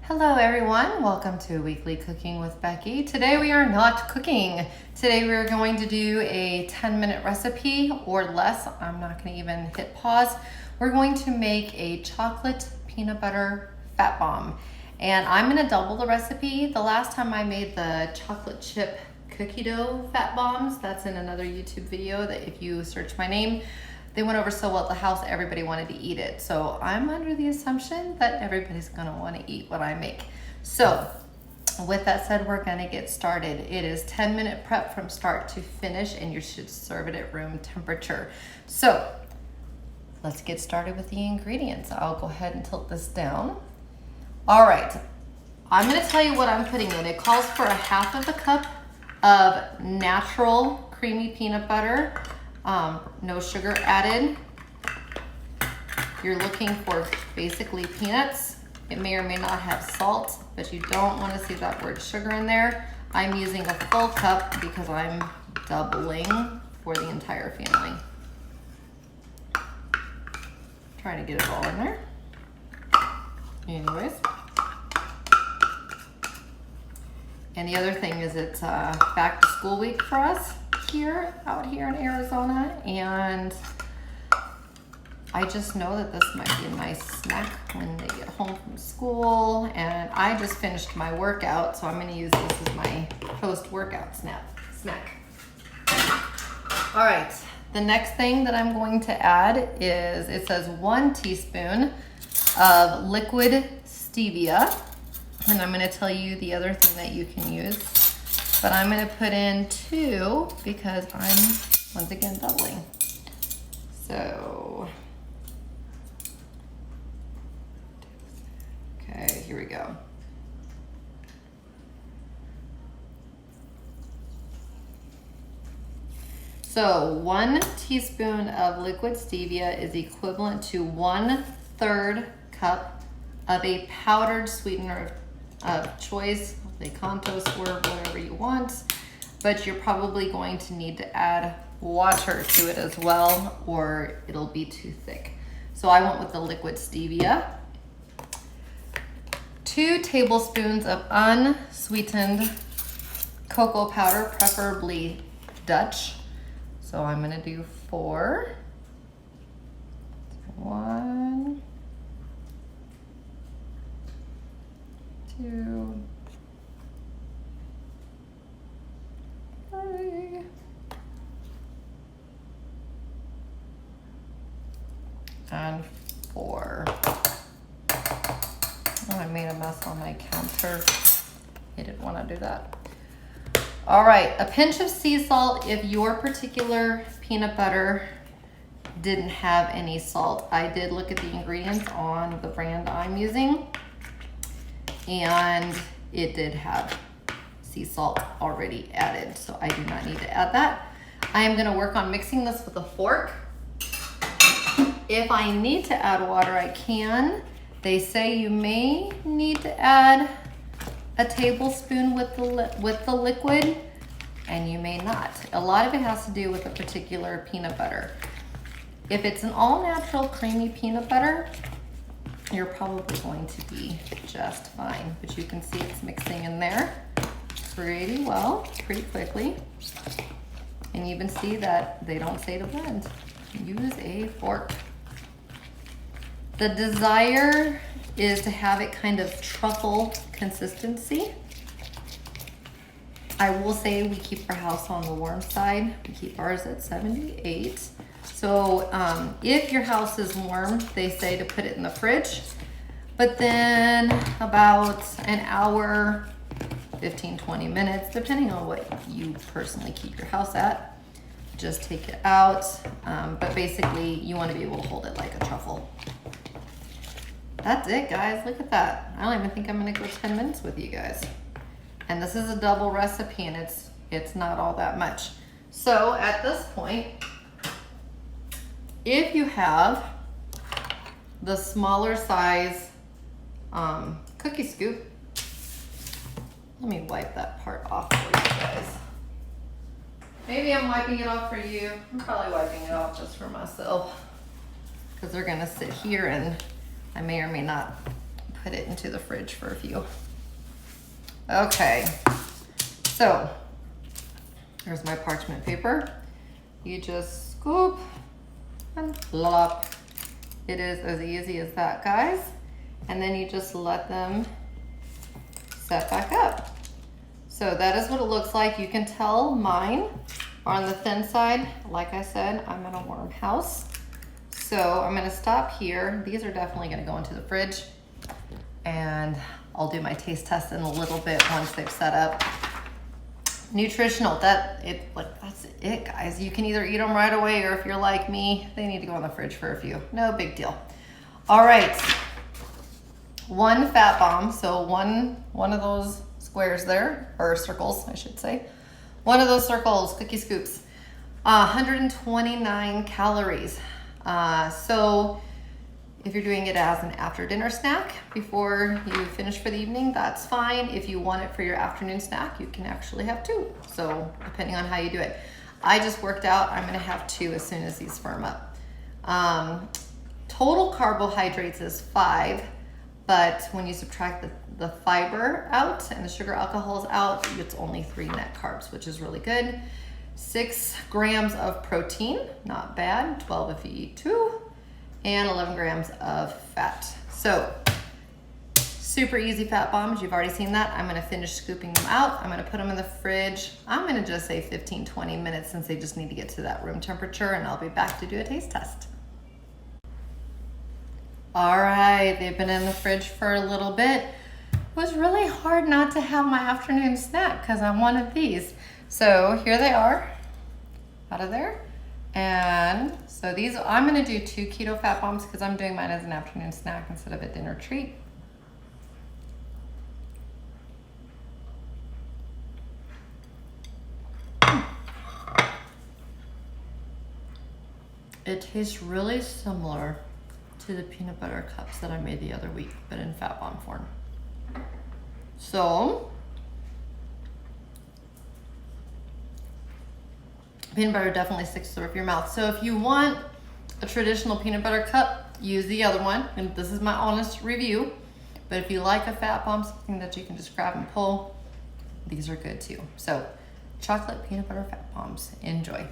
Hello everyone, welcome to Weekly Cooking with Becky. Today we are not cooking. Today we are going to do a 10-minute recipe or less. I'm not going to even hit pause. We're going to make a chocolate peanut butter fat bomb. And I'm going to double the recipe. The last time I made the chocolate chip cookie dough fat bombs, that's in another YouTube video that if you search my name, they went over so well at the house, everybody wanted to eat it. So I'm under the assumption that everybody's gonna wanna eat what I make. So with that said, we're gonna get started. It is 10-minute prep from start to finish and you should serve it at room temperature. So let's get started with the ingredients. I'll go ahead and tilt this down. All right, I'm gonna tell you what I'm putting in. It calls for a half of a cup of natural creamy peanut butter. No sugar added. You're looking for basically peanuts. It may or may not have salt, but you don't want to see that word sugar in there. I'm using a full cup because I'm doubling for the entire family. Trying to get it all in there. Anyways. And the other thing is it's back to school week for us out here in Arizona, and I just know that this might be a nice snack when they get home from school. And I just finished my workout, so I'm going to use this as my post-workout snack. All right, the next thing that I'm going to add is, it says 1 teaspoon of liquid stevia, and I'm going to tell you the other thing that you can use. But I'm going to put in 2 because I'm, once again, doubling. So, okay, here we go. So 1 teaspoon of liquid stevia is equivalent to 1/3 cup of a powdered sweetener of choice, Lecanto, Swerve, whatever you want, but you're probably going to need to add water to it as well, or it'll be too thick. So I went with the liquid stevia. 2 tablespoons of unsweetened cocoa powder, preferably Dutch. So I'm gonna do 4. 1, 2, 3, and 4. Oh, I made a mess on my counter. I didn't want to do that. All right, a pinch of sea salt if your particular peanut butter didn't have any salt. I did look at the ingredients on the brand I'm using, and it did have sea salt already added, so I do not need to add that. I am gonna work on mixing this with a fork. If I need to add water, I can. They say you may need to add a tablespoon with the liquid, and you may not. A lot of it has to do with a particular peanut butter. If it's an all-natural creamy peanut butter, you're probably going to be just fine. But you can see it's mixing in there pretty well, pretty quickly. And you even see that they don't say to blend. Use a fork. The desire is to have it kind of truffle consistency. I will say we keep our house on the warm side. We keep ours at 78. So if your house is warm, they say to put it in the fridge. But then about an hour, 15-20 minutes, depending on what you personally keep your house at, just take it out. But basically, you want to be able to hold it like a truffle. That's it, guys. Look at that. I don't even think I'm going to go 10 minutes with you guys. And this is a double recipe, and it's not all that much. So at this point, if you have the smaller size cookie scoop, let me wipe that part off for you guys. Maybe I'm wiping it off for you. I'm probably wiping it off just for myself, because they're gonna sit here and I may or may not put it into the fridge for a few. Okay, so here's my parchment paper. You just scoop and plop. It is as easy as that, guys. And then you just let them set back up. So that is what it looks like. You can tell mine are on the thin side. Like I said, I'm in a warm house. So I'm gonna stop here. These are definitely gonna go into the fridge, and I'll do my taste test in a little bit once they've set up. Nutritional, that's it, guys. You can either eat them right away, or if you're like me, they need to go in the fridge for a few. No big deal. All right, one fat bomb. So one of those squares there, or circles, I should say. One of those circles, cookie scoops, 129 calories. So if you're doing it as an after dinner snack before you finish for the evening, that's fine. If you want it for your afternoon snack, you can actually have 2. So depending on how you do it. I just worked out, I'm gonna have 2 as soon as these firm up. Total carbohydrates is 5, but when you subtract the fiber out and the sugar alcohols out, it's only 3 net carbs, which is really good. 6 grams of protein, not bad, 12 if you eat 2, and 11 grams of fat. So, super easy fat bombs, you've already seen that. I'm gonna finish scooping them out. I'm gonna put them in the fridge. I'm gonna just say 15, 20 minutes since they just need to get to that room temperature, and I'll be back to do a taste test. All right, they've been in the fridge for a little bit. It was really hard not to have my afternoon snack because I wanted these. So here they are, out of there. And so these, I'm gonna do 2 keto fat bombs because I'm doing mine as an afternoon snack instead of a dinner treat. It tastes really similar to the peanut butter cups that I made the other week, but in fat bomb form. So, peanut butter definitely sticks to the roof of your mouth. So if you want a traditional peanut butter cup, use the other one. And this is my honest review. But if you like a fat bomb, something that you can just grab and pull, these are good too. So chocolate peanut butter fat bombs, enjoy.